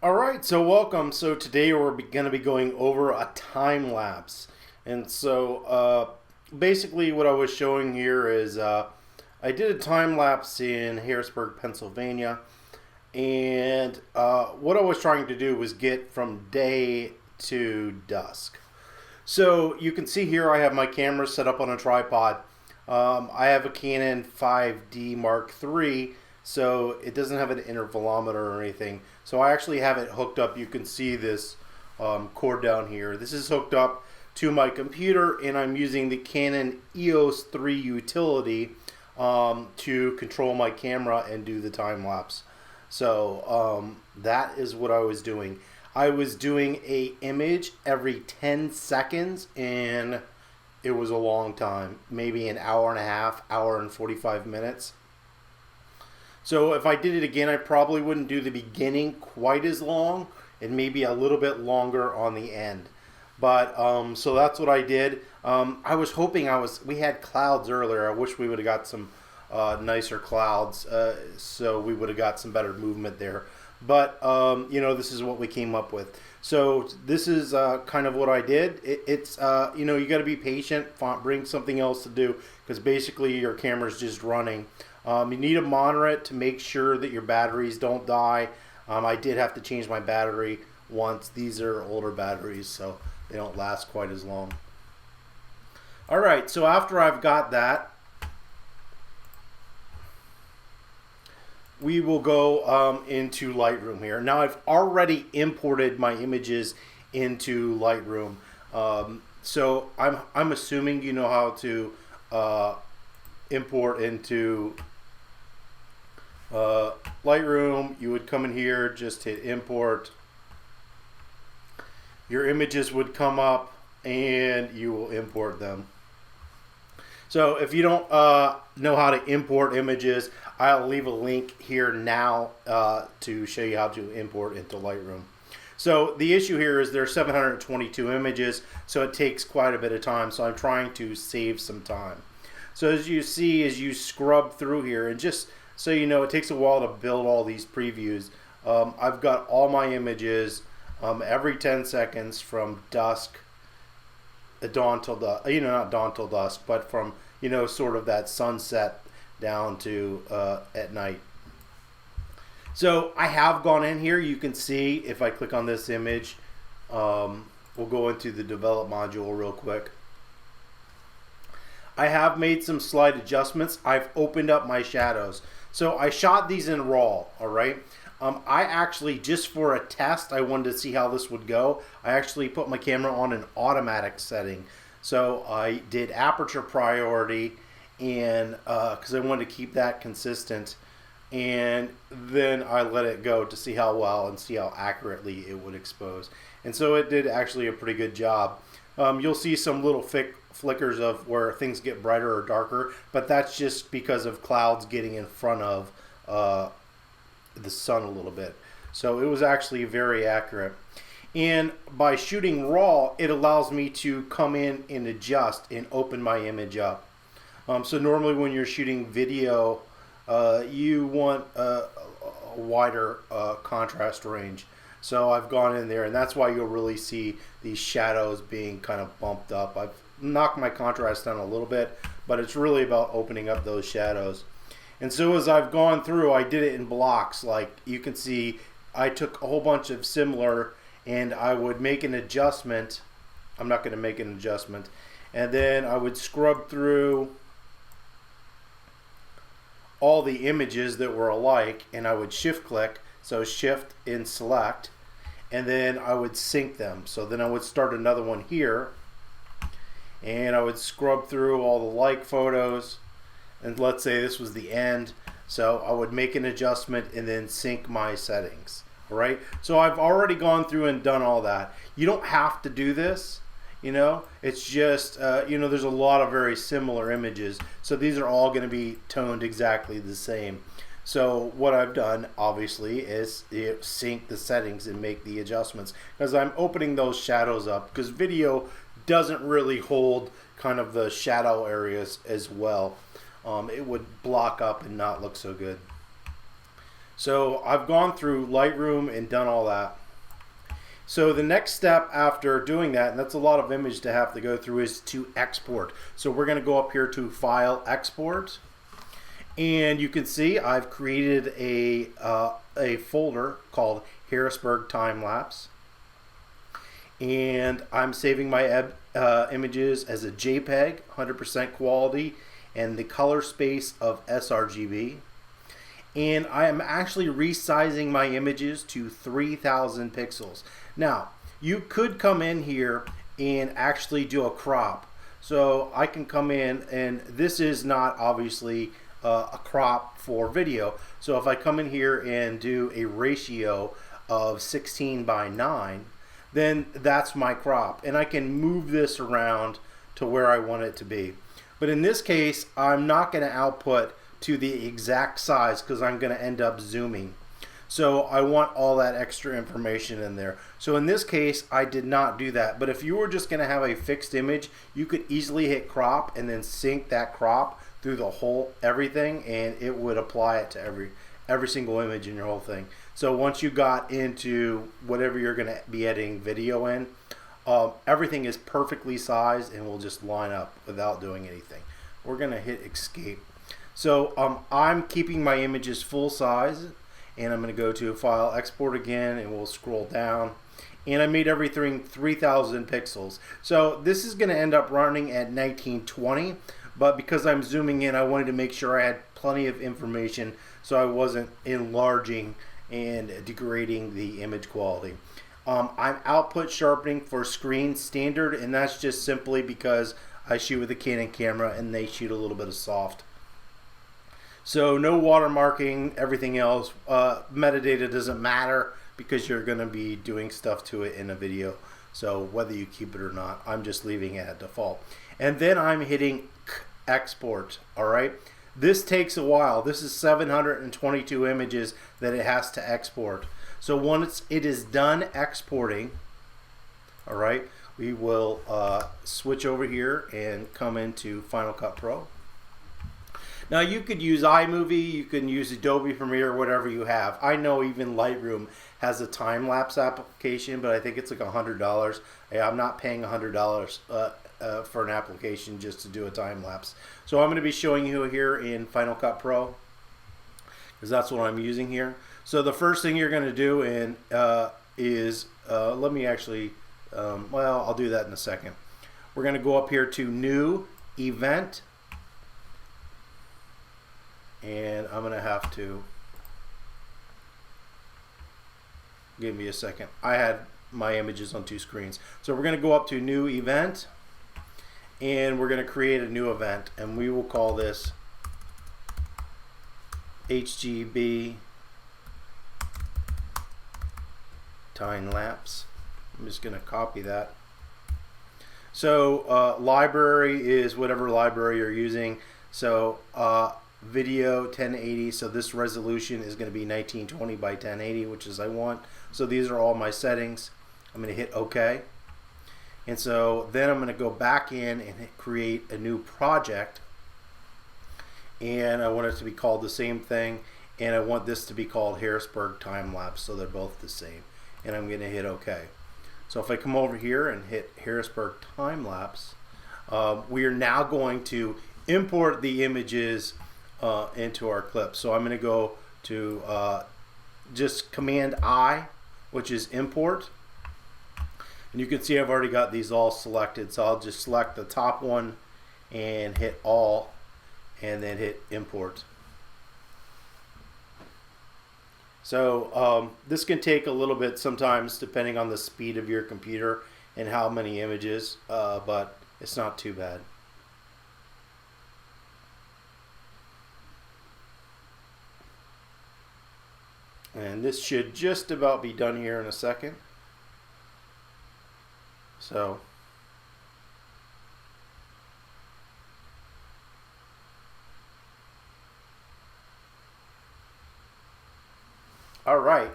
All right, so welcome. So today we're going to be going over a time lapse. And basically what I was showing here is I did a time lapse in Harrisburg, Pennsylvania. And what I was trying to do was get from day to dusk. So you can see here I have my camera set up on a tripod. I have a Canon 5D Mark III, so it doesn't have an intervalometer or anything. So I actually have it hooked up. You can see this cord down here. This is hooked up to my computer, and I'm using the Canon EOS 3 utility to control my camera and do the time lapse. So that is what I was doing. I was doing a image every 10 seconds, and it was a long time, maybe an hour and a half, hour and 45 minutes. So if I did it again, I probably wouldn't do the beginning quite as long and maybe a little bit longer on the end. But so that's what I did. I was hoping we had clouds earlier. I wish we would have got some nicer clouds, so we would have got some better movement there. But this is what we came up with. So this is kind of what I did. It's you got to be patient. Bring something else to do because basically your camera's just running. You need to monitor it to make sure that your batteries don't die. I did have to change my battery once. These are older batteries, so they don't last quite as long. All right, so after I've got that, we will go into Lightroom here. Now I've already imported my images into Lightroom, so I'm assuming you know how to import into Lightroom. You would come in here, just hit import. Your images would come up, and you will import them. So if you don't know how to import images, I'll leave a link here now to show you how to import into Lightroom. So the issue here is there's 722 images, so it takes quite a bit of time. So I'm trying to save some time. So as you see, as you scrub through here, and just so you know, it takes a while to build all these previews. I've got all my images every 10 seconds from dusk, dawn till dusk, not dawn till dusk, but from sort of that sunset down to at night. So I have gone in here. You can see if I click on this image, we'll go into the develop module real quick. I have made some slight adjustments. I've opened up my shadows. So I shot these in RAW, all right? I actually, just for a test, I wanted to see how this would go. I actually put my camera on an automatic setting. So I did aperture priority, and because I wanted to keep that consistent, and then I let it go to see how well and see how accurately it would expose. And so it did actually a pretty good job. You'll see some little flickers of where things get brighter or darker, but that's just because of clouds getting in front of the sun a little bit. So it was actually very accurate. And by shooting RAW, it allows me to come in and adjust and open my image up. So normally when you're shooting video, you want a wider contrast range. So I've gone in there, and that's why you'll really see these shadows being kind of bumped up. I've knocked my contrast down a little bit, but it's really about opening up those shadows. And so as I've gone through, I did it in blocks. Like you can see, I took a whole bunch of similar, and I would make an adjustment. I'm not going to make an adjustment. And then I would scrub through all the images that were alike, and I would shift click, so shift and select, and then I would sync them. So then I would start another one here, and I would scrub through all the like photos, and let's say this was the end, so I would make an adjustment and then sync my settings. All right, so I've already gone through and done all that. You don't have to do this, it's just there's a lot of very similar images, so these are all going to be toned exactly the same. So what I've done obviously is sync the settings and make the adjustments, because I'm opening those shadows up, because video doesn't really hold kind of the shadow areas as well. It would block up and not look so good. So I've gone through Lightroom and done all that. So the next step after doing that, and that's a lot of image to have to go through, is to export. So we're going to go up here to File, Export, and you can see I've created a folder called Harrisburg Time Lapse, and I'm saving my images as a JPEG, 100% quality, and the color space of sRGB. And I am actually resizing my images to 3000 pixels. Now, you could come in here and actually do a crop. So I can come in, and this is not obviously a crop for video. So if I come in here and do a ratio of 16:9, then that's my crop. And I can move this around to where I want it to be. But in this case, I'm not going to output to the exact size because I'm going to end up zooming. So I want all that extra information in there. So in this case, I did not do that. But if you were just going to have a fixed image, you could easily hit crop and then sync that crop through the whole everything, and it would apply it to every single image in your whole thing. So once you got into whatever you're going to be editing video in, everything is perfectly sized and will just line up without doing anything. We're going to hit escape. So I'm keeping my images full size, and I'm going to go to File, Export again, and we'll scroll down. And I made everything 3000 pixels. So this is going to end up running at 1920, but because I'm zooming in, I wanted to make sure I had plenty of information so I wasn't enlarging and degrading the image quality. I'm output sharpening for screen standard, and that's just simply because I shoot with a Canon camera and they shoot a little bit of soft. So no watermarking, everything else. Metadata doesn't matter because you're going to be doing stuff to it in a video. So whether you keep it or not, I'm just leaving it at default. And then I'm hitting export. All right. This takes a while. This is 722 images that it has to export. So once it is done exporting, all right, we will switch over here and come into Final Cut Pro. Now you could use iMovie, you can use Adobe Premiere, whatever you have. I know even Lightroom has a time-lapse application, but I think it's like $100. Hey, I'm not paying $100 for an application just to do a time-lapse. So I'm going to be showing you here in Final Cut Pro, because that's what I'm using here. So the first thing you're going to do is, let me actually, well, I'll do that in a second. We're going to go up here to New, Event, and I'm going to have to, give me a second. I had my images on two screens. So we're going to go up to New Event, and we're going to create a new event, and we will call this HGB Time Lapse. I'm just going to copy that. So library is whatever library you're using. So video 1080, so this resolution is going to be 1920 by 1080, which is I want. So these are all my settings. I'm going to hit OK, and so then I'm going to go back in and create a new project, and I want it to be called the same thing, and I want this to be called Harrisburg Time Lapse, so they're both the same, and I'm going to hit OK. So if I come over here and hit Harrisburg Time Lapse, we are now going to import the images into our clip. So I'm going to go to just Command I, which is import, and you can see I've already got these all selected. So I'll just select the top one and hit all, and then hit import. So this can take a little bit sometimes depending on the speed of your computer and how many images, but it's not too bad. And this should just about be done here in a second. So all right.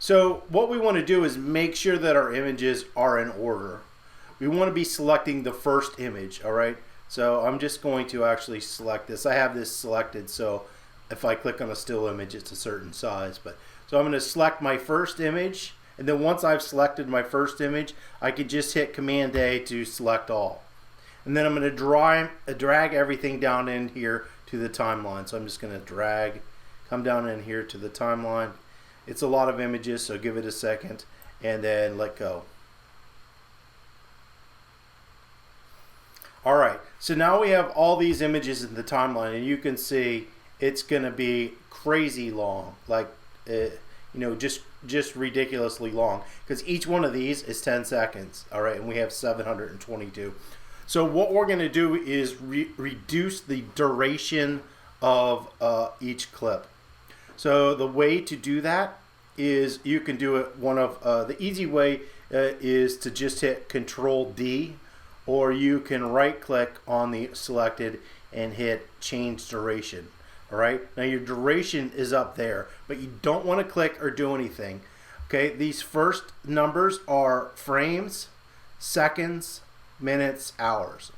So what we want to do is make sure that our images are in order. We want to be selecting the first image, all right? So I'm just going to actually select this. I have this selected, so if I click on a still image, it's a certain size. But so I'm going to select my first image, and then once I've selected my first image, I could just hit Command A to select all. And then I'm going to drag everything down in here to the timeline. So I'm just going to come down in here to the timeline. It's a lot of images, so give it a second, and then let go. All right, so now we have all these images in the timeline, and you can see it's going to be crazy long, like just ridiculously long, because each one of these is 10 seconds. All right, and we have 722. So what we're going to do is reduce the duration of each clip. So the way to do that is you can do it the easy way is to just hit Control D, or you can right click on the selected and hit change duration. All right, now your duration is up there, but you don't want to click or do anything. Okay, these first numbers are frames, seconds, minutes, hours.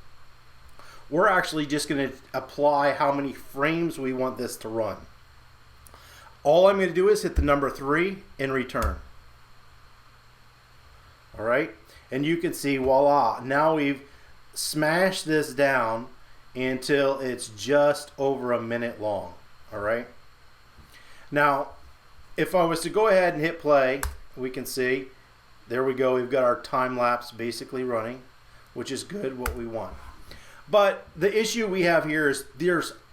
We're actually just going to apply how many frames we want this to run. All I'm going to do is hit the number 3 and return. All right, and you can see, voila, now we've smashed this down until it's just over a minute long. All right, now if I was to go ahead and hit play, we can see, there we go, we've got our time lapse basically running, which is good, what we want. But the issue we have here is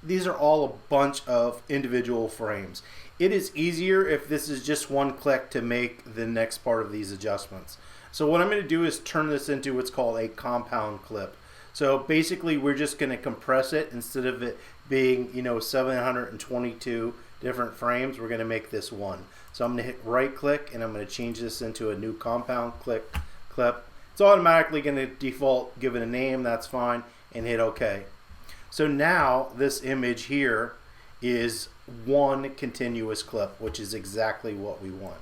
these are all a bunch of individual frames. It is easier if this is just one click to make the next part of these adjustments. So what I'm going to do is turn this into what's called a compound clip. So basically we're just going to compress it. Instead of it being 722 different frames, we're going to make this one. So I'm going to hit right click and I'm going to change this into a new compound clip. It's automatically going to default, give it a name, that's fine, and hit OK. So now this image here is one continuous clip, which is exactly what we want.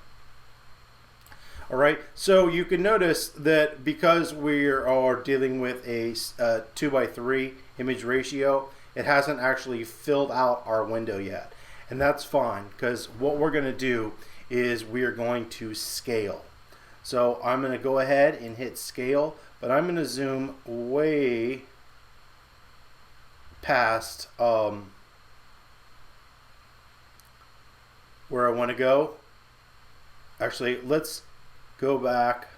All right, so you can notice that because we are dealing with a 2:3 image ratio, it hasn't actually filled out our window yet. And that's fine, because what we're going to do is we are going to scale. So I'm going to go ahead and hit scale, but I'm going to zoom way past where I want to go. Actually, let's go back.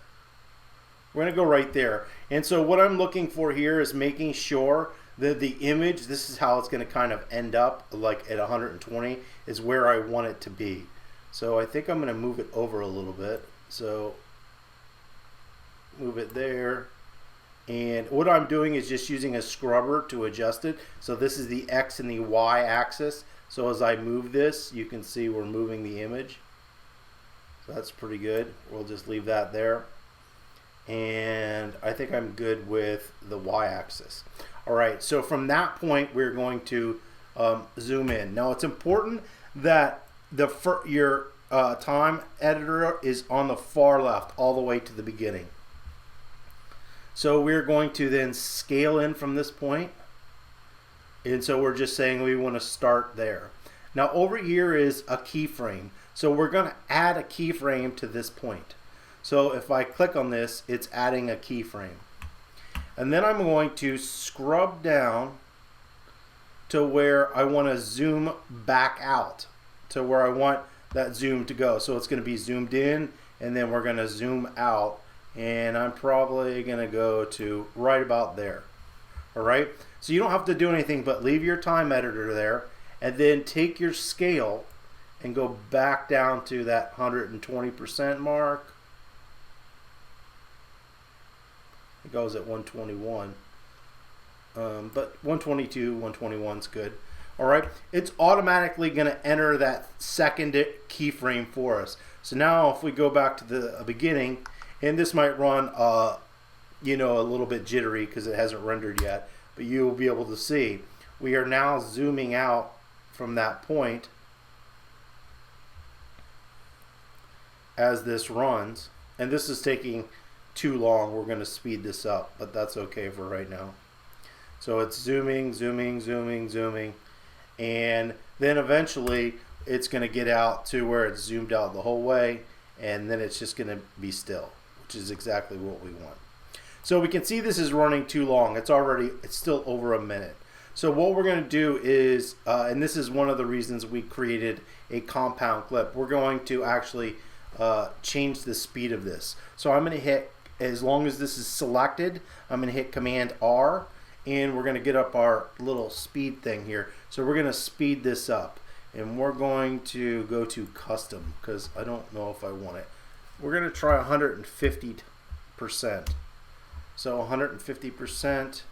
We're going to go right there. And so what I'm looking for here is making sure that the image, this is how it's going to kind of end up, like at 120 is where I want it to be. So I think I'm going to move it over a little bit. So move it there. And what I'm doing is just using a scrubber to adjust it. So this is the X and the Y axis. So as I move this, you can see we're moving the image. So that's pretty good. We'll just leave that there. And I think I'm good with the Y axis. All right, so from that point, we're going to zoom in. Now it's important that your time editor is on the far left all the way to the beginning. So we're going to then scale in from this point. And so we're just saying we want to start there. Now over here is a keyframe. So we're going to add a keyframe to this point. So if I click on this, it's adding a keyframe. And then I'm going to scrub down to where I want to zoom back out to where I want that zoom to go. So it's going to be zoomed in, and then we're going to zoom out, and I'm probably going to go to right about there. All right, so you don't have to do anything but leave your time editor there, and then take your scale and go back down to that 120% mark. It goes at 121, but 122, 121 is good. All right, it's automatically going to enter that second keyframe for us. So now if we go back to the beginning, and this might run a little bit jittery because it hasn't rendered yet, but you'll be able to see we are now zooming out from that point as this runs, and this is taking too long. We're going to speed this up, but that's okay for right now. So it's zooming, zooming, zooming, zooming, and then eventually it's going to get out to where it's zoomed out the whole way, and then it's just going to be still, which is exactly what we want. So we can see this is running too long. It's still over a minute. So what we're going to do is, and this is one of the reasons we created a compound clip, we're going to actually change the speed of this. So I'm going to hit, as long as this is selected, I'm going to hit Command R, and we're going to get up our little speed thing here. So we're going to speed this up, and we're going to go to custom because I don't know if I want it. We're going to try 150%. So 150%,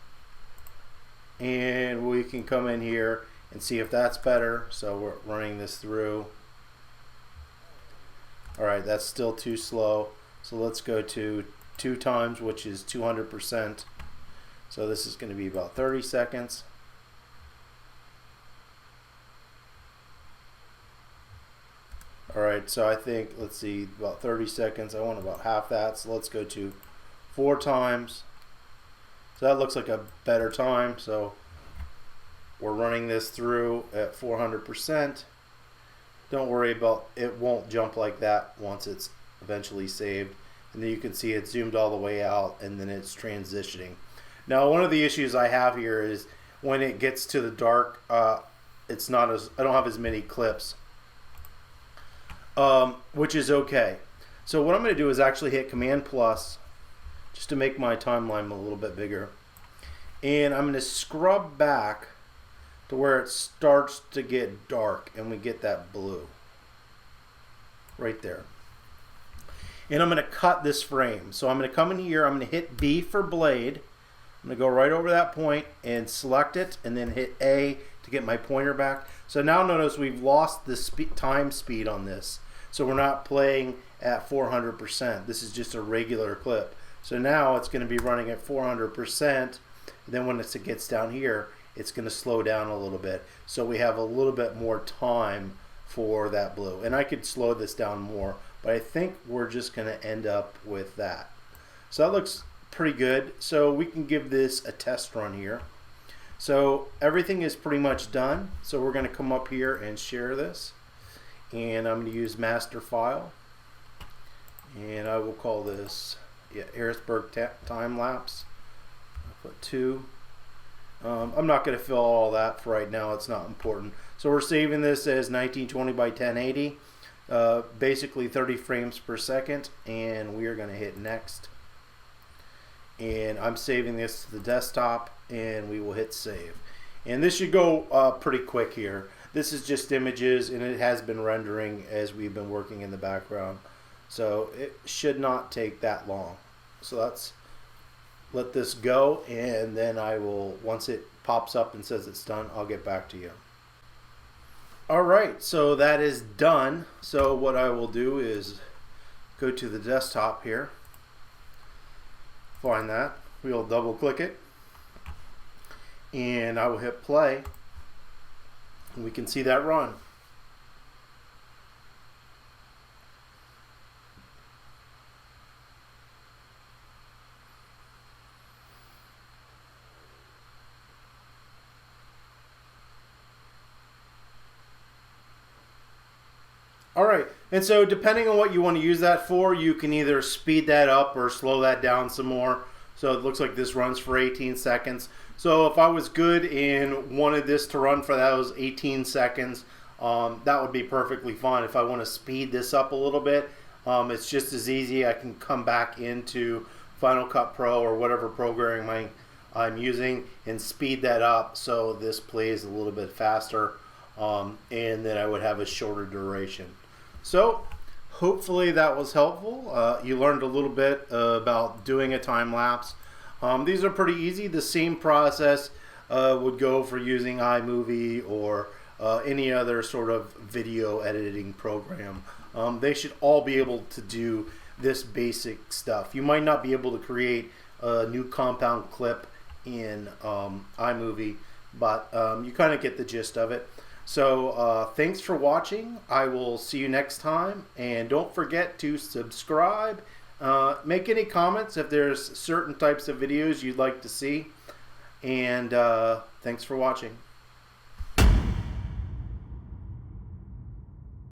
and we can come in here and see if that's better. So we're running this through. All right, that's still too slow. So let's go to 2 times, which is 200%. So this is going to be about 30 seconds. All right, so I think, let's see, about 30 seconds. I want about half that, so let's go to 4 times. So that looks like a better time. So we're running this through at 400%. Don't worry about it, won't jump like that once it's eventually saved. And then you can see it zoomed all the way out, and then it's transitioning. Now, one of the issues I have here is when it gets to the dark, it's not as, I don't have as many clips, which is okay. So what I'm going to do is actually hit Command plus just to make my timeline a little bit bigger. And I'm going to scrub back to where it starts to get dark and we get that blue right there. And I'm going to cut this frame. So I'm going to come in here, I'm going to hit B for blade. I'm going to go right over that point and select it, and then hit A to get my pointer back. So now notice we've lost the time speed on this. So we're not playing at 400%. This is just a regular clip. So now it's going to be running at 400%. Then when it gets down here, it's going to slow down a little bit. So we have a little bit more time for that blue. And I could slow this down more, but I think we're just going to end up with that. So that looks pretty good. So we can give this a test run here. So everything is pretty much done. So we're going to come up here and share this. And I'm going to use master file. And I will call this Harrisburg time lapse. I'll put 2. I'm not going to fill all that for right now. It's not important. So we're saving this as 1920 by 1080. Basically 30 frames per second. And we are going to hit next. And I'm saving this to the desktop, and we will hit save. And this should go pretty quick here. This is just images, and it has been rendering as we've been working in the background. So it should not take that long. So let's let this go, and then I will, once it pops up and says it's done, I'll get back to you. Alright, so that is done. So what I will do is go to the desktop here. Find that. We'll double click it, and I will hit play, and we can see that run. Alright, and so depending on what you want to use that for, you can either speed that up or slow that down some more. So it looks like this runs for 18 seconds. So if I was good and wanted this to run for those 18 seconds, that would be perfectly fine. If I want to speed this up a little bit, it's just as easy. I can come back into Final Cut Pro or whatever programming I'm using and speed that up so this plays a little bit faster, and then I would have a shorter duration. So hopefully that was helpful. You learned a little bit about doing a time lapse. These are pretty easy. The same process would go for using iMovie or any other sort of video editing program. They should all be able to do this basic stuff. You might not be able to create a new compound clip in iMovie, but you kind of get the gist of it. So thanks for watching. I will see you next time, and don't forget to subscribe. Make any comments if there's certain types of videos you'd like to see, and thanks for watching.